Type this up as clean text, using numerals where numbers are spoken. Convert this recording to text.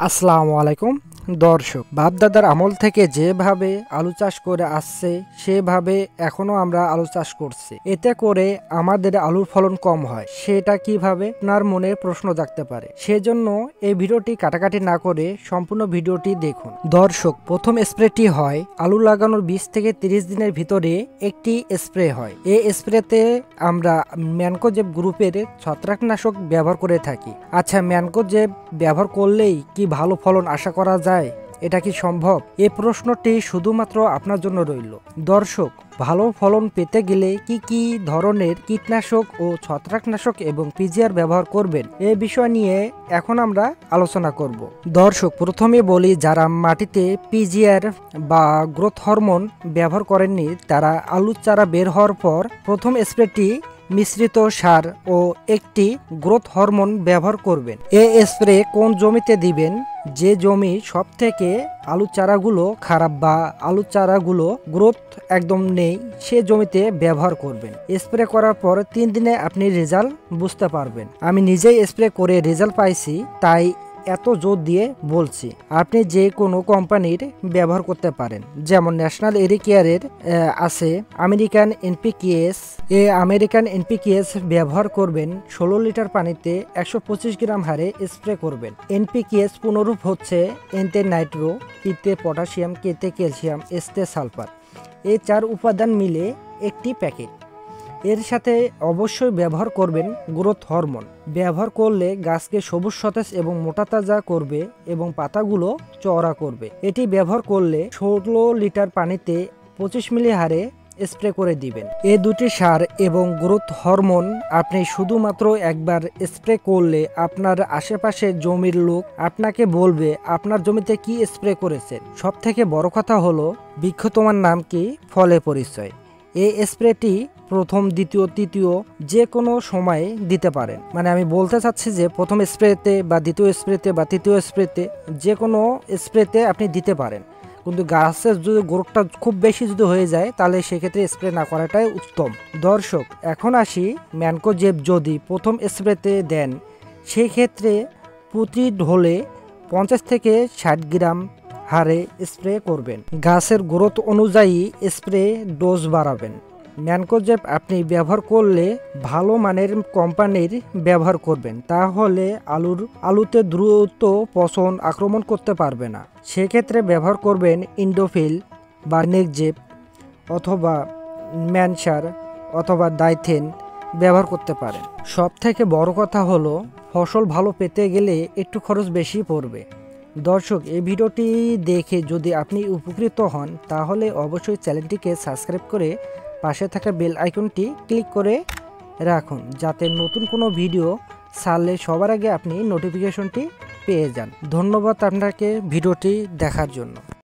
আসসালামু আলাইকুম দর্শক, বাপদাদার আমল থেকে যেভাবে আলু চাষ করে আসছে সেভাবে এখনো আমরা আলু চাষ করছি। এতে করে আমাদের আলুর ফলন কম হয়, সেটা কিভাবে আপনার মনে প্রশ্ন জাগতে পারে। সেজন্য এই ভিডিওটি কাটাকাটি না করে সম্পূর্ণ ভিডিওটি দেখুন। দর্শক, প্রথম স্প্রেটি হয় আলু লাগানোর 20 থেকে 30 দিনের ভিতরে একটি স্প্রে হয়। এই স্প্রেতে আমরা ম্যানকোজেব গ্রুপের ছত্রাকনাশক ব্যবহার করে থাকি। আচ্ছা, ম্যানকোজেব ব্যবহার করলেই কি ভালো ফলন আশা করা যায়? এটা কি সম্ভব? এই প্রশ্নটি শুধুমাত্র আপনার জন্য রইল। দর্শক, ভালো ফলন পেতে গেলে কি কি ধরনের কীটনাশক ও ছত্রাকনাশক এবং পিজিআর ব্যবহার করবেন, এই বিষয় নিয়ে এখন আমরা আলোচনা করব। দর্শক, প্রথমে বলি, যারা মাটিতে পিজিআর বা গ্রোথ হরমোন ব্যবহার করেননি তারা আলু চারা বের হওয়ার পর প্রথম স্প্রেটি মিশ্রিত সার ও একটি গ্রোথ হরমোন ব্যবহার করবেন। এই স্প্রে কোন জমিতে দিবেন? যে জমি সব থেকে আলু চারাগুলো খারাপ বা আলু চারাগুলো গ্রোথ একদম নেই, সে জমিতে ব্যবহার করবেন। স্প্রে করার পর 3 দিনে আপনি রেজাল্ট বুঝতে পারবেন। আমি নিজেই স্প্রে করে রেজাল্ট পাইছি, তাই এত জোর দিয়ে বলছি। আপনি যে কোনো কোম্পানির ব্যবহার করতে পারেন, যেমন ন্যাশনাল এগ্রিকেয়ারের আছে আমেরিকান এনপিকেএস। আমেরিকান এনপিকেএস ব্যবহার করবেন। 16 লিটার পানিতে 125 গ্রাম হারে স্প্রে করবেন। এনপিকেএস পুনরূপ হচ্ছে এনতে নাইট্রো, পিতে পটাশিয়াম, কেতে ক্যালসিয়াম, এসতে সালফার। এই 4 উপাদান মিলে একটি প্যাকেট। এর সাথে অবশ্যই ব্যবহার করবেন গ্রোথ হরমোন। ব্যবহার করলে গাছকে সবুজ সতেজ এবং মোটা তাজা করবে এবং পাতাগুলো চওড়া করবে। এটি ব্যবহার করলে 16 লিটার পানিতে 25 মিলি হারে স্প্রে করে দিবেন। এই দুটি সার এবং গ্রোথ হরমোন আপনি শুধুমাত্র একবার স্প্রে করলে আপনার আশেপাশের জমির লোক আপনাকে বলবে আপনার জমিতে কি স্প্রে করেছেন। সব থেকে বড় কথা হলো, বৃক্ষ তোমার নাম কি, ফলে পরিচয়। এই স্প্রেটি প্রথম, দ্বিতীয়, তৃতীয় যে কোনো সময়ে দিতে পারেন। মানে আমি বলতে চাচ্ছি যে প্রথম স্প্রেতে বা দ্বিতীয় স্প্রেতে বা তৃতীয় স্প্রেতে, যে কোনো স্প্রেতে আপনি দিতে পারেন। কিন্তু গাছের যদি গ্রোথটা খুব বেশি যদি হয়ে যায় তাহলে সেক্ষেত্রে স্প্রে না করাটাই উত্তম। দর্শক, এখন আসি, ম্যানকোজেব যদি প্রথম স্প্রেতে দেন সেক্ষেত্রে প্রতি ঢোলে 50 থেকে 60 গ্রাম হারে স্প্রে করবেন। গাছের গ্রোথ অনুযায়ী স্প্রে ডোজ বাড়াবেন। ম্যানকোজেব আপনি ব্যবহার করলে ভালো মানের কোম্পানির ব্যবহার করবেন, তাহলে আলুতে দ্রুত পচন আক্রমণ করতে পারবে না। সেক্ষেত্রে ব্যবহার করবেন ইন্ডোফিল বা নেকজেব অথবা ম্যানসার অথবা ডাইথেন ব্যবহার করতে পারেন। সব থেকে বড় কথা হলো, ফসল ভালো পেতে গেলে একটু খরচ বেশি পড়বে। দর্শক, এই ভিডিওটি দেখে যদি আপনি উপকৃত হন তাহলে অবশ্যই চ্যানেলটিকে সাবস্ক্রাইব করে পাশে থাকা বেল আইকনটি ক্লিক করে রাখুন, যাতে নতুন কোনো ভিডিও ছাড়লে সবার আগে আপনি নোটিফিকেশনটি পেয়ে যান। ধন্যবাদ আপনাকে ভিডিওটি দেখার জন্য।